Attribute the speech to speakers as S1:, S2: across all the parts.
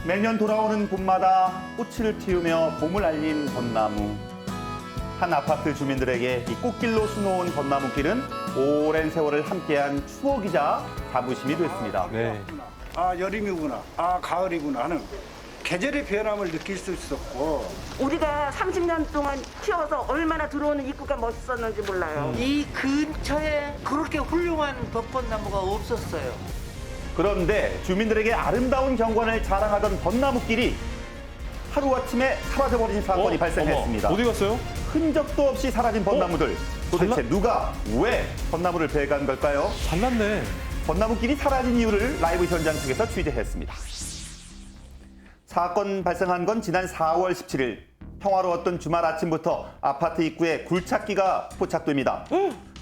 S1: 매년 돌아오는 봄마다 꽃을 피우며 봄을 알린 벚나무. 한 아파트 주민들에게 이 꽃길로 수놓은 벚나무길은 오랜 세월을 함께한 추억이자 자부심이 됐습니다.
S2: 네.
S3: 아, 여름이구나. 아, 가을이구나 하는 계절의 변함을 느낄 수 있었고
S4: 우리가 30년 동안 키워서 얼마나 들어오는 입구가 멋있었는지 몰라요.
S5: 이 근처에 그렇게 훌륭한 벚꽃나무가 없었어요.
S1: 그런데 주민들에게 아름다운 경관을 자랑하던 벚나무길이 하루아침에 사라져버린 사건이 발생했습니다.
S2: 어머, 어디 갔어요?
S1: 흔적도 없이 사라진 벚나무들. 도대체 누가 왜 벚나무를 베간 걸까요?
S2: 잘났네.
S1: 벚나무길이 사라진 이유를 라이브 현장 측에서 취재했습니다. 사건 발생한 건 지난 4월 17일. 평화로웠던 주말 아침부터 아파트 입구에 굴착기가 포착됩니다.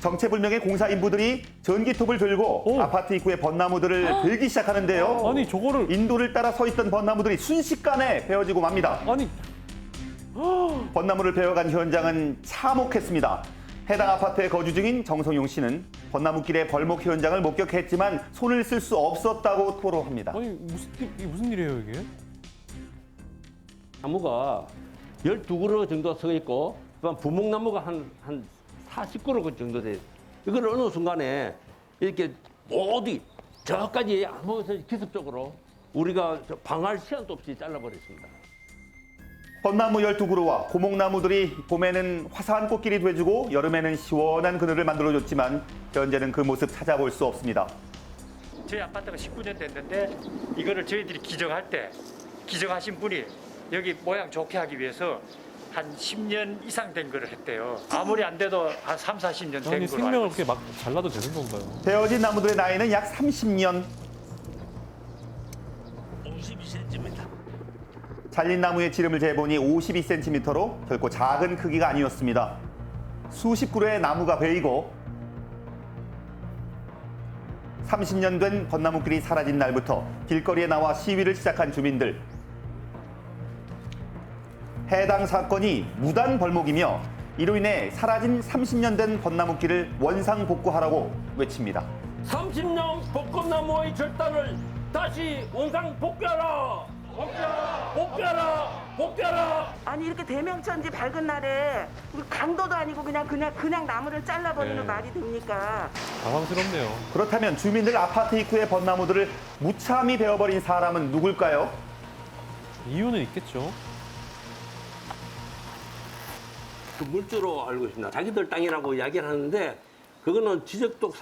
S1: 정체불명의 공사 인부들이 전기톱을 들고 아파트 입구에 벚나무들을 베기 시작하는데요.
S2: 아니 저거를
S1: 인도를 따라 서 있던 벚나무들이 순식간에 베어지고 맙니다.
S2: 아니
S1: 벚나무를 베어간 현장은 참혹했습니다. 해당 아파트에 거주 중인 정성용 씨는 벚나무길의 벌목 현장을 목격했지만 손을 쓸 수 없었다고 토로합니다.
S2: 아니 이게 무슨 일이에요 이게?
S6: 나무가 12그루 정도 서 있고 부목나무가 한 40그루 정도 돼요. 이걸 어느 순간에 이렇게 모두 저까지 아무 기습적으로 우리가 방할 시간도 없이 잘라버렸습니다.
S1: 벚나무 12그루와 고목나무들이 봄에는 화사한 꽃길이 돼주고 여름에는 시원한 그늘을 만들어줬지만 현재는 그 모습 찾아볼 수 없습니다.
S7: 저희 아파트가 19년 됐는데 이거를 저희들이 기증하신 분이 여기 모양 좋게 하기 위해서 한 10년 이상 된 거를 했대요. 아무리 안 돼도 한 3, 40년 된
S2: 아니
S7: 걸로
S2: 생명을
S7: 알고
S2: 그렇게 막 잘라도 되는 건가요?
S1: 베어진 나무들의 나이는 약 30년.
S6: 52cm.
S1: 잘린 나무의 지름을 재보니 52cm로 결코 작은 크기가 아니었습니다. 수십 그루의 나무가 베이고 30년 된 벚나무길이 사라진 날부터 길거리에 나와 시위를 시작한 주민들. 해당 사건이 무단 벌목이며 이로 인해 사라진 30년 된 벚나무길을 원상복구하라고 외칩니다.
S6: 30년 벚꽃나무의 절단을 다시 원상복귀하라! 복귀하라!
S4: 아니 이렇게 대명천지 밝은 날에 우리 강도도 아니고 그냥 나무를 잘라버리는
S2: 네.
S4: 말이 됩니까?
S2: 당황스럽네요.
S1: 그렇다면 주민들 아파트 입구의 벚나무들을 무참히 베어버린 사람은 누굴까요?
S2: 이유는 있겠죠.
S6: 그 물주로 알고 있습니다. 자기들 땅이라고 이야기를 하는데 그거는 지적도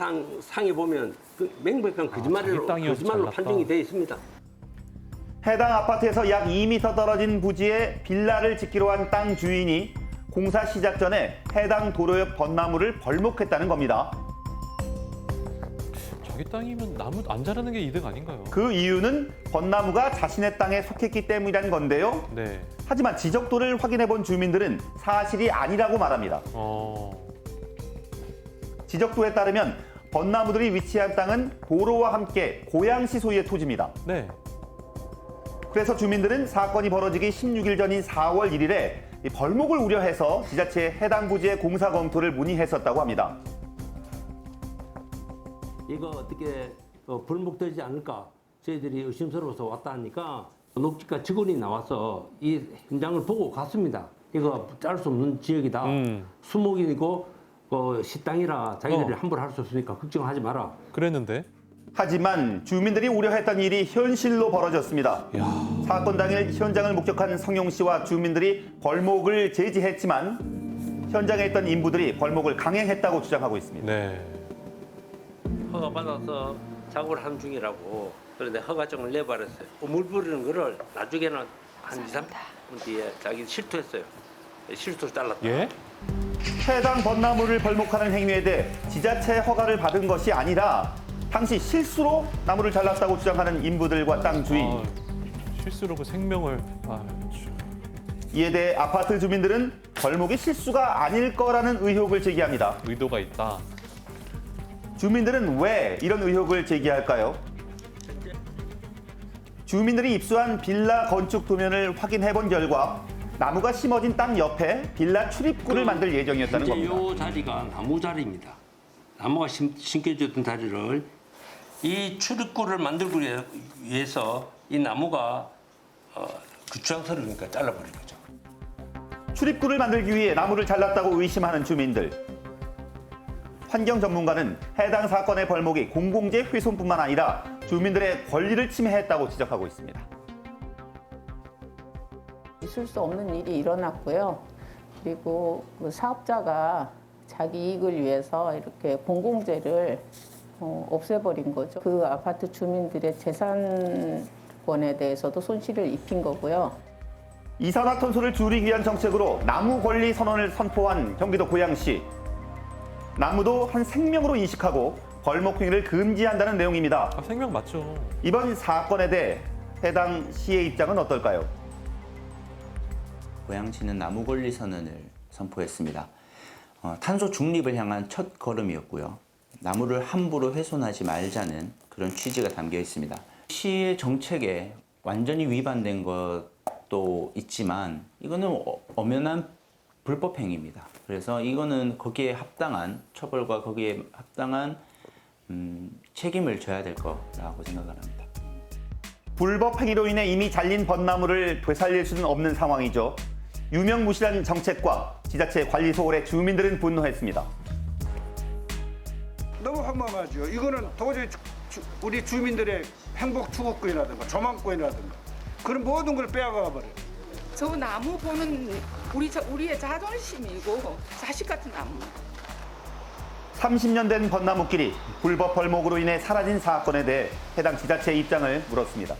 S6: 상에 보면 그 명백한
S2: 자기 땅이어서
S6: 거짓말로
S2: 잘났다.
S6: 판정이 되어 있습니다.
S1: 해당 아파트에서 약 2m 떨어진 부지에 빌라를 짓기로 한 땅 주인이 공사 시작 전에 해당 도로 옆 벚나무를 벌목했다는 겁니다.
S2: 자기 땅이면 나무 안 자라는 게 이득 아닌가요?
S1: 그 이유는 벚나무가 자신의 땅에 속했기 때문이라는 건데요.
S2: 네.
S1: 하지만 지적도를 확인해 본 주민들은 사실이 아니라고 말합니다. 지적도에 따르면 벚나무들이 위치한 땅은 도로와 함께 고양시 소유의 토지입니다.
S2: 네.
S1: 그래서 주민들은 사건이 벌어지기 16일 전인 4월 1일에 이 벌목을 우려해서 지자체에 해당 부지의 공사 검토를 문의했었다고 합니다.
S6: 이거 어떻게 불목되지 않을까 저희들이 의심스러워서 왔다 하니까 녹지과 직원이 나와서 이 현장을 보고 갔습니다. 이거 짤 수 없는 지역이다. 수목이고 시땅이라 자기들이 함부로 할 수 없으니까 걱정하지 마라.
S2: 그랬는데.
S1: 하지만 주민들이 우려했던 일이 현실로 벌어졌습니다. 사건 당일 현장을 목격한 성용 씨와 주민들이 벌목을 제지했지만 현장에 있던 인부들이 벌목을 강행했다고 주장하고 있습니다.
S2: 네.
S6: 허가 받아서 작업을 하는 중이라고 그런데 허가증을 내버렸어요. 물 뿌리는 거를 나중에는 한 2, 3분 뒤에 자기 실토했어요. 실토 잘랐다.
S2: 예?
S1: 해당 벚나무를 벌목하는 행위에 대해 지자체 허가를 받은 것이 아니라 당시 실수로 나무를 잘랐다고 주장하는 인부들과 땅 주인.
S2: 실수로 그 생명을.
S1: 이에 대해 아파트 주민들은 벌목이 실수가 아닐 거라는 의혹을 제기합니다.
S2: 의도가 있다.
S1: 주민들은 왜 이런 의혹을 제기할까요? 주민들이 입수한 빌라 건축 도면을 확인해 본 결과 나무가 심어진 땅 옆에 빌라 출입구를 만들 예정이었다는 겁니다.
S6: 이 자리가 나무 자리입니다. 나무가 심겨졌던 자리를 이 출입구를 만들기 위해서 이 나무가 그 주장서를 그러니까 잘라버린 거죠.
S1: 출입구를 만들기 위해 나무를 잘랐다고 의심하는 주민들. 환경 전문가는 해당 사건의 벌목이 공공재 훼손뿐만 아니라 주민들의 권리를 침해했다고 지적하고 있습니다.
S8: 있을 수 없는 일이 일어났고요. 그리고 그 사업자가 자기 이익을 위해서 이렇게 공공재를 없애버린 거죠. 그 아파트 주민들의 재산권에 대해서도 손실을 입힌 거고요.
S1: 이산화탄소를 줄이기 위한 정책으로 나무 권리 선언을 선포한 경기도 고양시. 나무도 한 생명으로 인식하고 벌목 행위를 금지한다는 내용입니다.
S2: 아, 생명 맞죠.
S1: 이번 사건에 대해 해당 시의 입장은 어떨까요?
S9: 고양시는 나무 권리 선언을 선포했습니다. 탄소 중립을 향한 첫 걸음이었고요. 나무를 함부로 훼손하지 말자는 그런 취지가 담겨 있습니다. 시의 정책에 완전히 위반된 것도 있지만 이거는 엄연한 불법 행위입니다. 그래서 이거는 거기에 합당한 처벌과 거기에 합당한 책임을 져야 될 거라고 생각을 합니다.
S1: 불법 행위로 인해 이미 잘린 벚나무를 되살릴 수는 없는 상황이죠. 유명무실한 정책과 지자체 관리 소홀에 주민들은 분노했습니다.
S3: 너무 황망하죠. 이거는 도저히 우리 주민들의 행복 추구권이라든가 조망권이라든가 그런 모든 걸 빼앗아 버려요.
S10: 저 나무 보는 우리의 자존심이고 자식 같은 나무.
S1: 30년 된 벚나무길이 불법 벌목으로 인해 사라진 사건에 대해 해당 지자체의 입장을 물었습니다.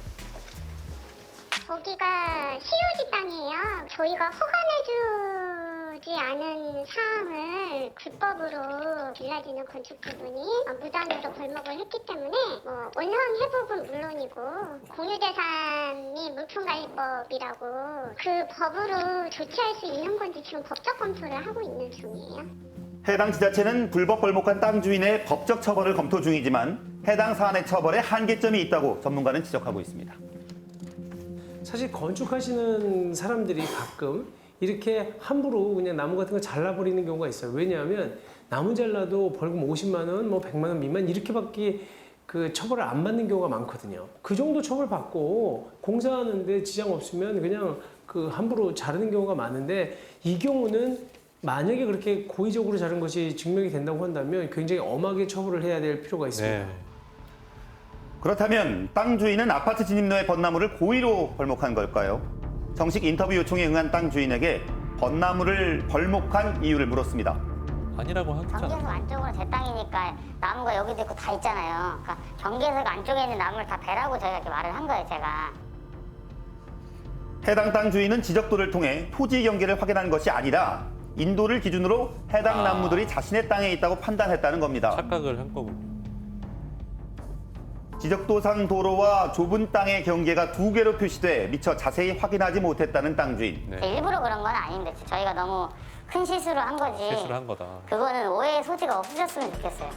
S11: 거기가 시효지 땅이에요. 저희가 허가내주지 않은 사항을 불법으로 빌라지는 건축주분이 무단으로 벌목을 했기 때문에 원상 회복은 물론이고 공유재산이 물품관리법이라고 그 법으로 조치할 수 있는 건지 지금 법적 검토를 하고 있는 중이에요.
S1: 해당 지자체는 불법 벌목한 땅 주인의 법적 처벌을 검토 중이지만 해당 사안의 처벌에 한계점이 있다고 전문가는 지적하고 있습니다.
S12: 사실 건축하시는 사람들이 가끔 이렇게 함부로 그냥 나무 같은 거 잘라버리는 경우가 있어요. 왜냐하면 나무 잘라도 벌금 50만 원, 100만 원 미만 이렇게밖에 그 처벌을 안 받는 경우가 많거든요. 그 정도 처벌 받고 공사하는데 지장 없으면 그냥 그 함부로 자르는 경우가 많은데 이 경우는 만약에 그렇게 고의적으로 자른 것이 증명이 된다고 한다면 굉장히 엄하게 처벌을 해야 될 필요가 있습니다.
S2: 네.
S1: 그렇다면 땅 주인은 아파트 진입로의 벚나무를 고의로 벌목한 걸까요? 정식 인터뷰 요청에 응한 땅 주인에게 벚나무를 벌목한 이유를 물었습니다.
S2: 아니라고 하잖아요.
S11: 경계석 안쪽으로 제 땅이니까 나무가 여기도 있고 다 있잖아요. 그러니까 경계석 안쪽에 있는 나무를 다 베라고 저희가 이렇게 말을 한 거예요, 제가.
S1: 해당 땅 주인은 지적도를 통해 토지 경계를 확인한 것이 아니라 인도를 기준으로 해당 나무들이 자신의 땅에 있다고 판단했다는 겁니다.
S2: 착각을 한 거군요.
S1: 지적도상 도로와 좁은 땅의 경계가 두 개로 표시돼 미처 자세히 확인하지 못했다는 땅 주인.
S2: 네.
S11: 일부러 그런 건 아닌데 저희가 너무 큰 실수를 한 거지.
S2: 실수를 한 거다.
S11: 그거는 오해의 소지가 없으셨으면 좋겠어요.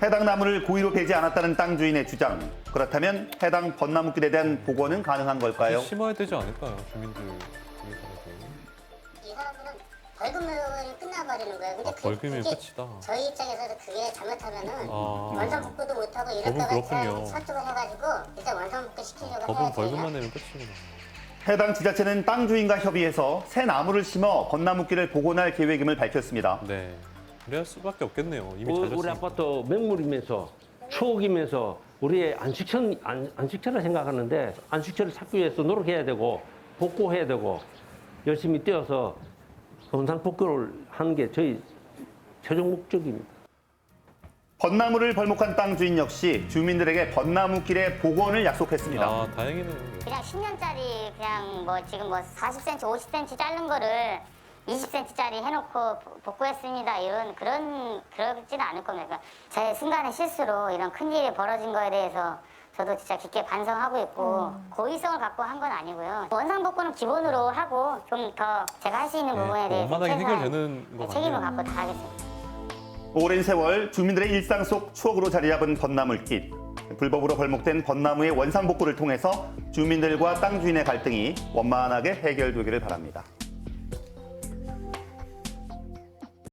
S1: 해당 나무를 고의로 베지 않았다는 땅 주인의 주장. 그렇다면 해당 벚나무길에 대한 복원은 가능한 걸까요?
S2: 심어야 되지 않을까요, 주민들 중에서라도.
S11: 이 사람들은 벌금으로 끝나버리는 거예요. 근데
S2: 벌금이면 끝이다.
S11: 저희 입장에서도 그게 잘못하면은
S2: 아.
S11: 원상복구도 못하고
S2: 법은
S11: 이럴까봐
S2: 그렇군요.
S11: 설득을 해가지고 일단 원상복구 시키려고 해요.
S2: 법은 벌금만 내면 끝이구나.
S1: 해당 지자체는 땅 주인과 협의해서 새 나무를 심어 벚나무길을 복원할 계획임을 밝혔습니다.
S2: 네. 그래야 수밖에 없겠네요. 이미
S6: 우리
S2: 잘렸으니까.
S6: 아파트 맹물이면서 추억이면서 우리의 안식처를 생각하는데 안식처를 찾기 위해서 노력해야 되고 복구해야 되고 열심히 뛰어서 원상복구를 하는 게 저희 최종 목적입니다.
S1: 벚나무를 벌목한 땅 주인 역시 주민들에게 벚나무길의 복원을 약속했습니다.
S2: 아, 다행이네요.
S11: 그냥 10년짜리 그냥 지금 40cm, 50cm 자른 거를 20cm짜리 해놓고 복구했습니다. 그러지는 않을 겁니다. 그러니까 제 순간의 실수로 이런 큰일이 벌어진 거에 대해서 저도 진짜 깊게 반성하고 있고 고의성을 갖고 한 건 아니고요. 원상복구는 기본으로 하고 좀 더 제가 할 수 있는 부분에 대해서
S2: 원만하게
S11: 최소한
S2: 해결되는 것
S11: 책임을
S2: 같네요.
S11: 갖고 다 하겠습니다.
S1: 오랜 세월 주민들의 일상 속 추억으로 자리 잡은 벚나물길. 불법으로 벌목된 벚나무의 원상복구를 통해서 주민들과 땅 주인의 갈등이 원만하게 해결되기를 바랍니다.